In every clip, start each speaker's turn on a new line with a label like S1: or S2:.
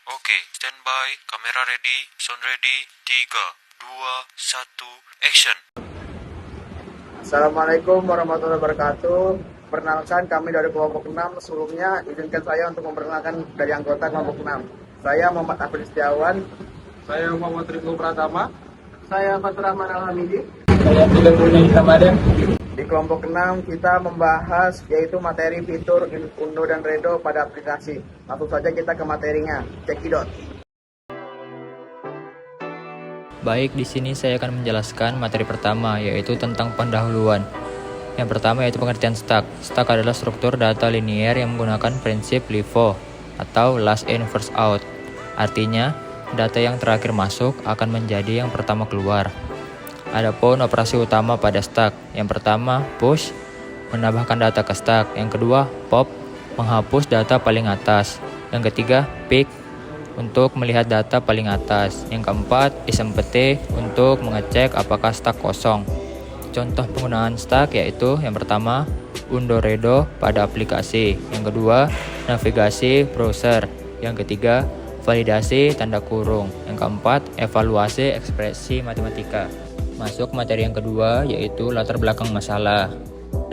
S1: Oke, standby, kamera ready, sound ready, 3, 2, 1, action.
S2: Assalamualaikum warahmatullahi wabarakatuh. Perkenalkan, kami dari kelompok 6. Sebelumnya izinkan saya untuk memperkenalkan dari anggota kelompok 6. Saya Muhammad Afri Setiawan.
S3: Saya Muhammad Riko Pratama.
S2: Saya Fatur Rahman Alhamidi.
S3: Saya Tidak Punya Ramadan.
S2: Di kelompok 6 kita membahas yaitu materi fitur Undo dan Redo pada aplikasi. Langsung saja kita ke materinya. Cekidot.
S4: Baik, di sini saya akan menjelaskan materi pertama, yaitu tentang pendahuluan. Yang pertama yaitu pengertian stack. Stack adalah struktur data linear yang menggunakan prinsip LIFO atau last in first out. Artinya, data yang terakhir masuk akan menjadi yang pertama keluar. Adapun operasi utama pada stack, yang pertama push, menambahkan data ke stack. Yang kedua pop, menghapus data paling atas. Yang ketiga pick, untuk melihat data paling atas. Yang keempat isempty, untuk mengecek apakah stack kosong. Contoh penggunaan stack yaitu yang pertama Undo Redo pada aplikasi. Yang kedua navigasi browser. Yang ketiga validasi tanda kurung. Yang keempat evaluasi ekspresi matematika. Masuk materi yang kedua yaitu latar belakang masalah.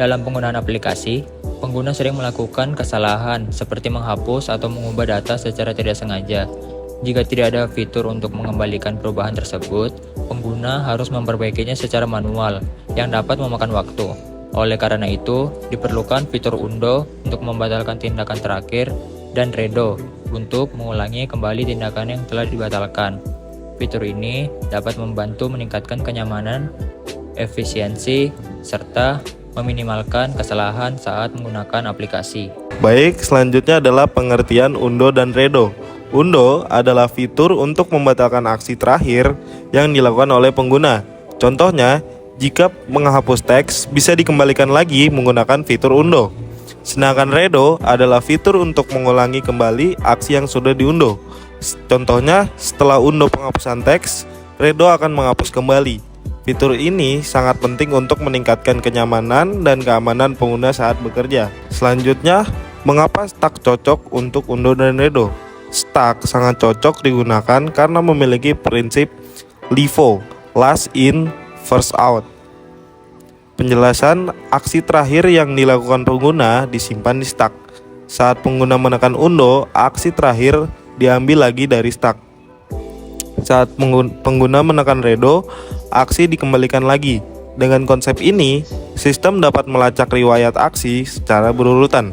S4: Dalam penggunaan aplikasi, pengguna sering melakukan kesalahan seperti menghapus atau mengubah data secara tidak sengaja. Jika tidak ada fitur untuk mengembalikan perubahan tersebut, pengguna harus memperbaikinya secara manual yang dapat memakan waktu. Oleh karena itu, diperlukan fitur Undo untuk membatalkan tindakan terakhir dan Redo untuk mengulangi kembali tindakan yang telah dibatalkan. Fitur ini dapat membantu meningkatkan kenyamanan, efisiensi, serta meminimalkan kesalahan saat menggunakan aplikasi.
S5: Baik, selanjutnya adalah pengertian Undo dan Redo. Undo adalah fitur untuk membatalkan aksi terakhir yang dilakukan oleh pengguna. Contohnya, jika menghapus teks bisa dikembalikan lagi menggunakan fitur Undo. Sedangkan Redo adalah fitur untuk mengulangi kembali aksi yang sudah diundo. Contohnya, setelah undo penghapusan teks, Redo akan menghapus kembali. Fitur ini sangat penting untuk meningkatkan kenyamanan dan keamanan pengguna saat bekerja. Selanjutnya, mengapa stack cocok untuk Undo dan Redo? Stack sangat cocok digunakan karena memiliki prinsip LIFO, last in, first out. Penjelasan aksi terakhir yang dilakukan pengguna disimpan di stack. Saat pengguna menekan Undo, aksi terakhir diambil lagi dari stack. Saat pengguna menekan Redo, aksi dikembalikan lagi. Dengan konsep ini, sistem dapat melacak riwayat aksi secara berurutan.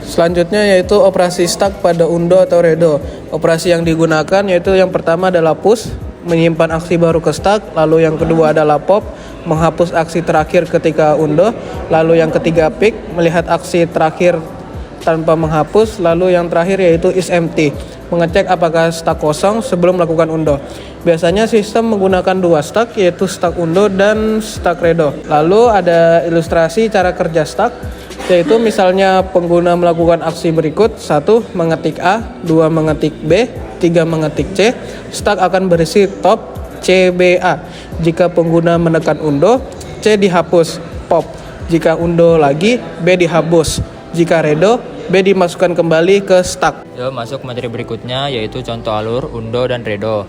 S3: Selanjutnya yaitu operasi stack pada Undo atau Redo. Operasi yang digunakan yaitu yang pertama adalah push, menyimpan aksi baru ke stack. Lalu yang kedua adalah pop, menghapus aksi terakhir ketika Undo. Lalu yang ketiga pick, melihat aksi terakhir tanpa menghapus. Lalu yang terakhir yaitu isempty, mengecek apakah stack kosong sebelum melakukan Undo. Biasanya sistem menggunakan dua stack, yaitu stack Undo dan stack Redo. Lalu ada ilustrasi cara kerja stack, yaitu misalnya pengguna melakukan aksi berikut: 1. Mengetik A, 2. Mengetik B, 3. Mengetik C. Stack akan berisi top CBA. Jika pengguna menekan Undo, C dihapus, pop. Jika Undo lagi, B dihapus. Jika Redo, B dimasukkan kembali ke stack.
S4: Yuk, masuk materi berikutnya yaitu contoh alur Undo dan Redo.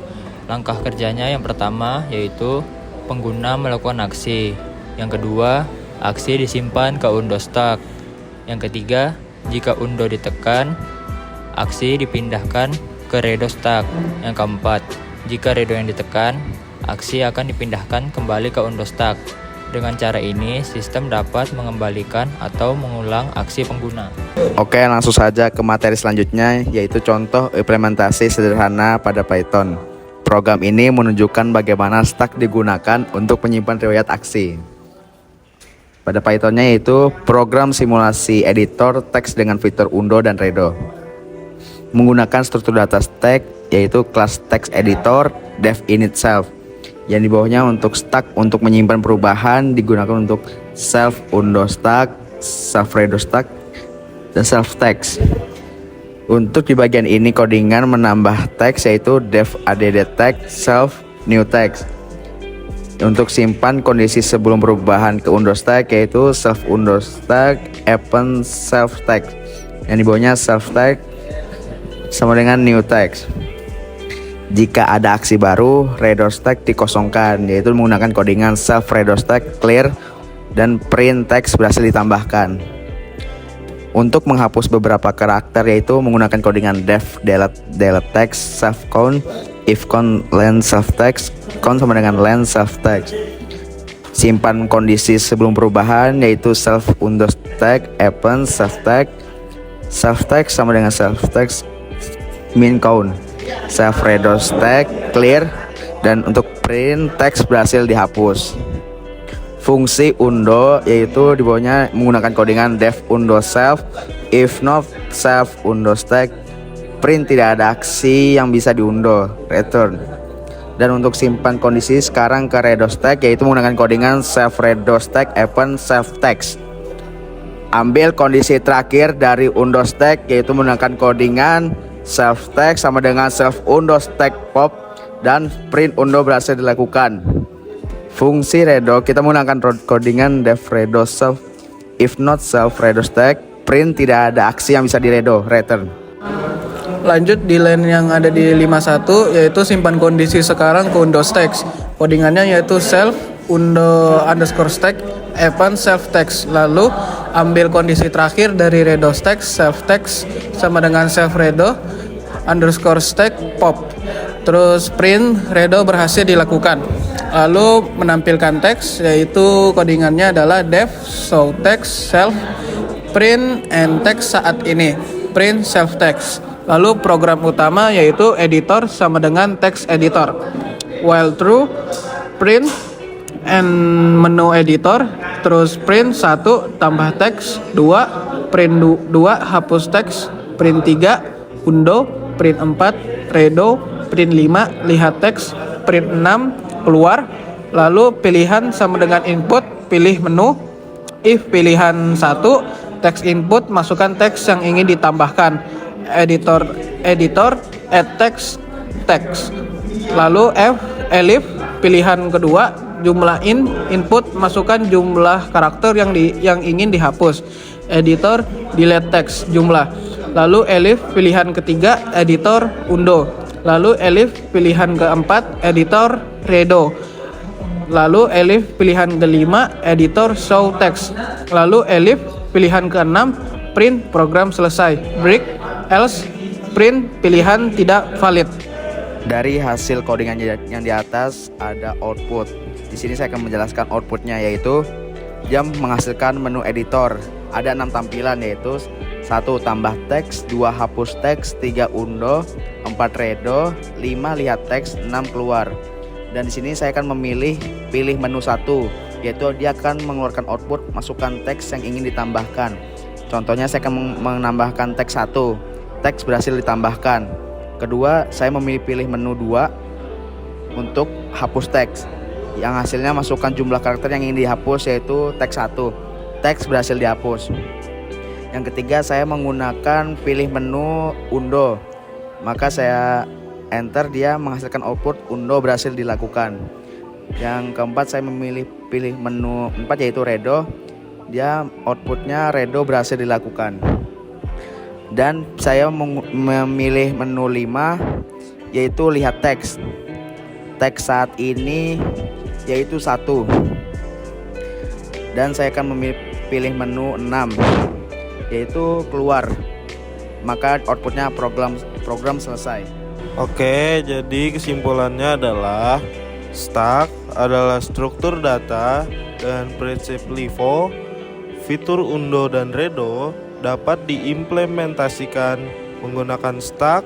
S4: Langkah kerjanya yang pertama yaitu pengguna melakukan aksi. Yang kedua, aksi disimpan ke Undo stack. Yang ketiga, jika Undo ditekan, aksi dipindahkan ke Redo stack. Yang keempat, jika Redo yang ditekan, aksi akan dipindahkan kembali ke Undo stack. Dengan cara ini, sistem dapat mengembalikan atau mengulang aksi pengguna.
S6: Oke, langsung saja ke materi selanjutnya, yaitu contoh implementasi sederhana pada Python. Program ini menunjukkan bagaimana stack digunakan untuk menyimpan riwayat aksi. Pada Pythonnya yaitu program simulasi editor teks dengan fitur Undo dan Redo. Menggunakan struktur data stack, yaitu kelas text editor dev init self. Yang di bawahnya untuk stack untuk menyimpan perubahan digunakan untuk self Undo stack, self Redo stack, dan self text. Untuk di bagian ini codingan menambah teks yaitu dev add text, self new text. Untuk simpan kondisi sebelum perubahan ke Undo stack yaitu self Undo stack append self text. Yang di bawahnya self text sama dengan new text. Jika ada aksi baru, redo stack dikosongkan, yaitu menggunakan codingan self redo stack clear dan print text berhasil ditambahkan. Untuk menghapus beberapa karakter, yaitu menggunakan codingan def delete text self count if count len self text count sama dengan len self text. Simpan kondisi sebelum perubahan, yaitu self undo stack append self text sama dengan self text min count self redo stack clear, dan untuk print text berhasil dihapus. Fungsi undo yaitu di bawahnya menggunakan codingan def undo self if not self undo stack print tidak ada aksi yang bisa diundo return. Dan untuk simpan kondisi sekarang ke redo stack, yaitu menggunakan codingan self redo stack append self text. Ambil kondisi terakhir dari undo stack, yaitu menggunakan codingan self text sama dengan self undo stack pop, dan print undo berhasil dilakukan. Fungsi redo kita menggunakan codingan def redo self if not self redo stack print tidak ada aksi yang bisa diredo return.
S3: Lanjut di line yang ada di 51, yaitu simpan kondisi sekarang ke undo text. Codingannya yaitu self undo underscore stack append self text. Lalu ambil kondisi terakhir dari redo text self text sama dengan self redo underscore stack pop. Terus print redo berhasil dilakukan. Lalu menampilkan teks, yaitu codingannya adalah def show text self print and text saat ini print self text. Lalu program utama yaitu editor sama dengan text editor. While true print and menu editor, terus print 1 tambah teks, 2 print 2 hapus teks, print 3 undo, print 4 redo, print 5 lihat teks, print 6 keluar. Lalu pilihan sama dengan input, pilih menu. If pilihan 1 teks input, masukkan teks yang ingin ditambahkan. Editor add text. Lalu F elif pilihan kedua, jumlah input, masukkan jumlah karakter yang ingin dihapus. Editor delete text jumlah. Lalu elif pilihan ketiga, editor undo. Lalu elif pilihan keempat, editor redo. Lalu elif pilihan kelima, editor show text. Lalu elif pilihan keenam, print program selesai. Break else print pilihan tidak valid.
S6: Dari hasil codingan yang di atas ada output. Di sini saya akan menjelaskan outputnya, yaitu dia menghasilkan menu editor. Ada 6 tampilan, yaitu 1 tambah teks, 2 hapus teks, 3 undo, 4 redo, 5 lihat teks, 6 keluar. Dan di sini saya akan pilih menu 1, yaitu dia akan mengeluarkan output masukkan teks yang ingin ditambahkan. Contohnya saya akan menambahkan teks 1, teks berhasil ditambahkan. Kedua, saya pilih menu 2 untuk hapus teks, yang hasilnya masukkan jumlah karakter yang ingin dihapus, yaitu teks 1, teks berhasil dihapus. Yang ketiga, saya menggunakan pilih menu undo, maka saya enter, dia menghasilkan output undo berhasil dilakukan. Yang keempat, saya pilih menu 4 yaitu redo, dia outputnya redo berhasil dilakukan. Dan saya memilih menu 5 yaitu lihat teks. Teks saat ini yaitu 1. Dan saya akan pilih menu 6 yaitu keluar, maka outputnya program selesai.
S5: Oke, jadi kesimpulannya adalah stack adalah struktur data dengan prinsip LIFO. Fitur undo dan redo dapat diimplementasikan menggunakan stack.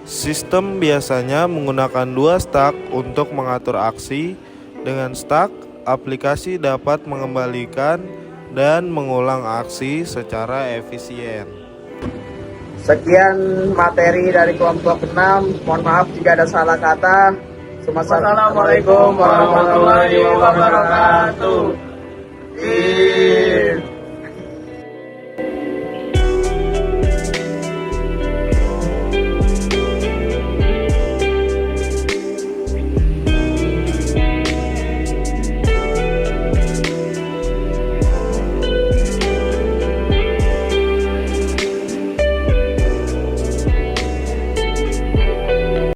S5: Sistem biasanya menggunakan 2 stack untuk mengatur aksi. Dengan stack, aplikasi dapat mengembalikan dan mengulang aksi secara efisien.
S2: Sekian materi dari kelompok 6. Mohon maaf jika ada salah kata. Wassalamualaikum warahmatullahi wabarakatuh.